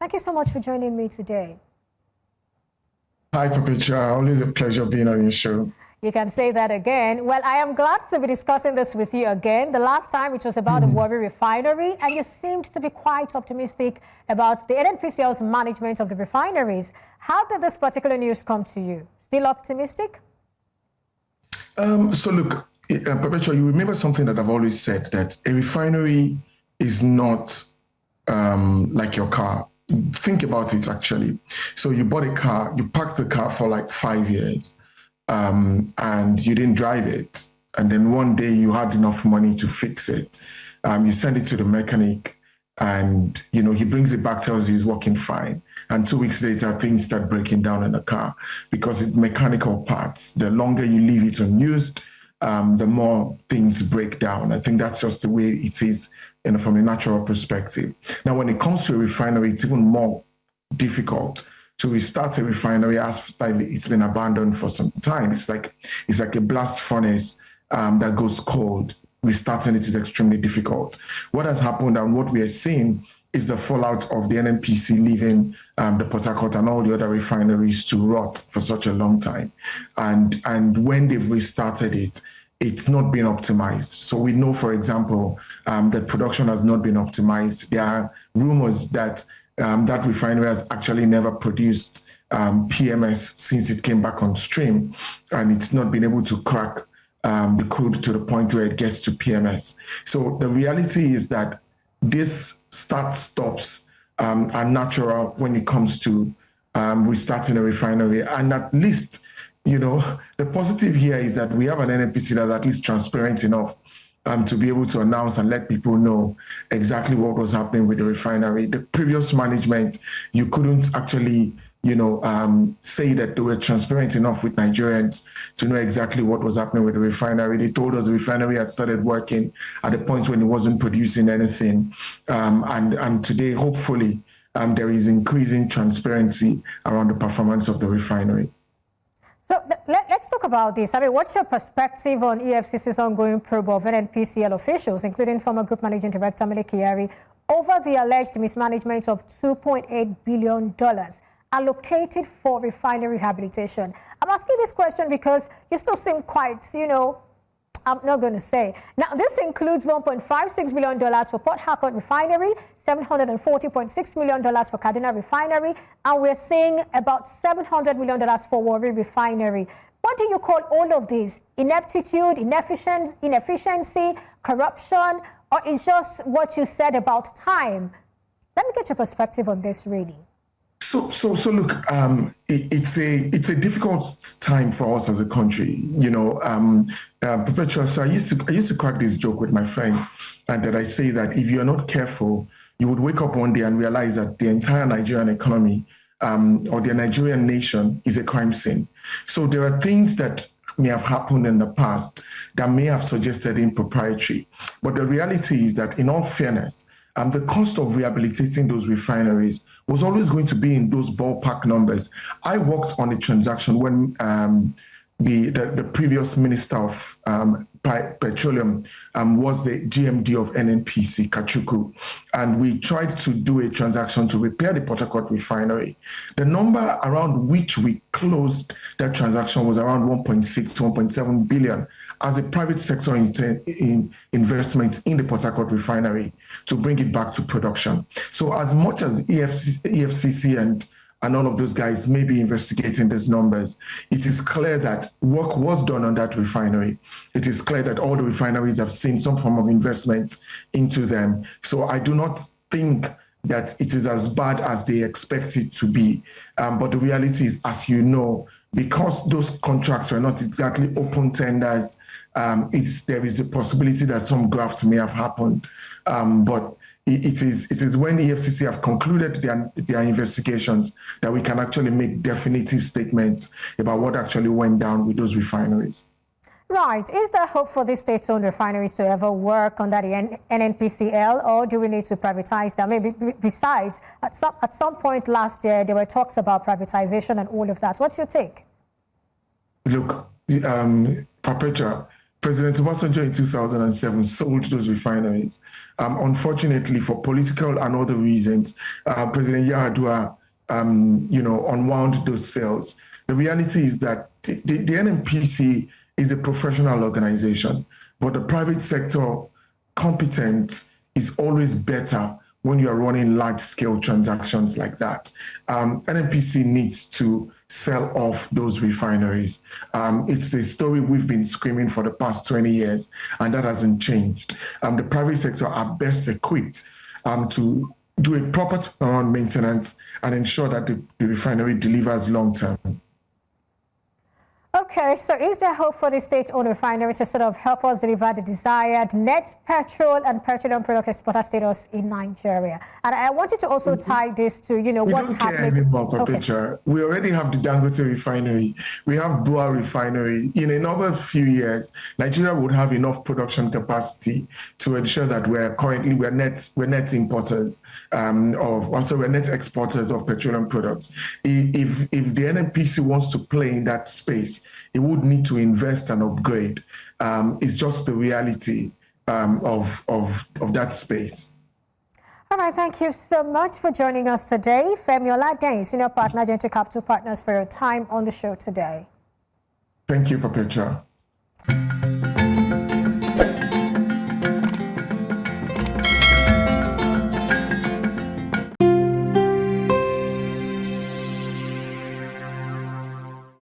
Thank you so much for joining me today. Hi, Perpetua. Always a pleasure being on your show. You can say that again. Well, I am glad to be discussing this with you again. The last time it was about the Warri Refinery, and you seemed to be quite optimistic about the NNPCL's management of the refineries. How did this particular news come to you? Still optimistic? So look, Perpetua, you remember something that I've always said, that a refinery is not like your car. Think about it, actually. So you bought a car, you parked the car for like 5 years. And you didn't drive it. And then one day you had enough money to fix it. You send it to the mechanic and, you know, he brings it back, tells you it's working fine. And 2 weeks later, things start breaking down in the car because it's mechanical parts. The longer you leave it unused, the more things break down. I think that's just the way it is, you know, from a natural perspective. Now, when it comes to a refinery, it's even more difficult to restart a refinery after it's been abandoned for some time. It's like a blast furnace that goes cold. Restarting it is extremely difficult. What has happened and what we are seeing is the fallout of the NNPC leaving the Port Harcourt and all the other refineries to rot for such a long time. And when they've restarted it, it's not been optimized. So we know, for example, that production has not been optimized. There are rumors that that refinery has actually never produced PMS since it came back on stream, and it's not been able to crack the crude to the point where it gets to PMS. So the reality is that this start-stops are natural when it comes to restarting a refinery. And at least, you know, the positive here is that we have an NNPC that's at least transparent enough to be able to announce and let people know exactly what was happening with the refinery. The previous management, you couldn't actually, you know, say that they were transparent enough with Nigerians to know exactly what was happening with the refinery. They told us the refinery had started working at the point when it wasn't producing anything. And today, hopefully, there is increasing transparency around the performance of the refinery. So let's talk about this. I mean, what's your perspective on EFCC's ongoing probe of NNPCL officials, including former Group Managing Director Mele Kyari, over the alleged mismanagement of $2.8 billion allocated for refinery rehabilitation? I'm asking this question because you still seem quite, you know, I'm not going to say. Now, this includes $1.56 billion for Port Harcourt Refinery, $740.6 million for Kaduna Refinery, and we're seeing about $700 million for Warri Refinery. What do you call all of this? Ineptitude, inefficiency, corruption, or is just what you said about time? Let me get your perspective on this, really. So look, it's a difficult time for us as a country, you know. Perpetua, so I used to crack this joke with my friends, and that I say that if you're not careful, you would wake up one day and realize that the entire Nigerian economy or the Nigerian nation is a crime scene. So there are things that may have happened in the past that may have suggested impropriety, but the reality is that, in all fairness, the cost of rehabilitating those refineries was always going to be in those ballpark numbers. I worked on a transaction when the previous Minister of Petroleum was the GMD of NNPC, Kachuku, and we tried to do a transaction to repair the Port Harcourt Refinery. The number around which we closed that transaction was around 1.6 to 1.7 billion as a private sector investment in the Port Harcourt Refinery to bring it back to production. So as much as EFCC and all of those guys may be investigating these numbers, it is clear that work was done on that refinery. It is clear that all the refineries have seen some form of investment into them. So I do not think that it is as bad as they expect it to be. But the reality is, as you know, because those contracts were not exactly open tenders, there is a possibility that some graft may have happened. But it is when the EFCC have concluded their investigations that we can actually make definitive statements about what actually went down with those refineries. Right. Is there hope for these state-owned refineries to ever work under the NNPCL, or do we need to privatize them? Maybe besides, at some point last year, there were talks about privatization and all of that. What's your take? Look, Perpetua, President Obasanjo in 2007 sold those refineries. Unfortunately, for political and other reasons, President Yar'Adua, unwound those sales. The reality is that the NNPC is a professional organization, but the private sector competence is always better when you are running large-scale transactions like that. NNPC needs to sell off those refineries. It's the story we've been screaming for the past 20 years, and that hasn't changed. The private sector are best equipped to do a proper turnaround maintenance and ensure that the refinery delivers long-term. Okay, so is there hope for the state-owned refineries to sort of help us deliver the desired net petrol and petroleum product exporter status in Nigeria? And I wanted to also tie this to, what's happening. We don't care anymore, We already have the Dangote refinery. We have Bua refinery. In another few years, Nigeria would have enough production capacity to ensure that we're net importers we're net exporters of petroleum products. If the NNPC wants to play in that space, it would need to invest and upgrade. It's just the reality of that space. All right, thank you so much for joining us today. Femi Oladehin, Senior Partner, Argentil Capital Partners, for your time on the show today. Thank you, Perpetua.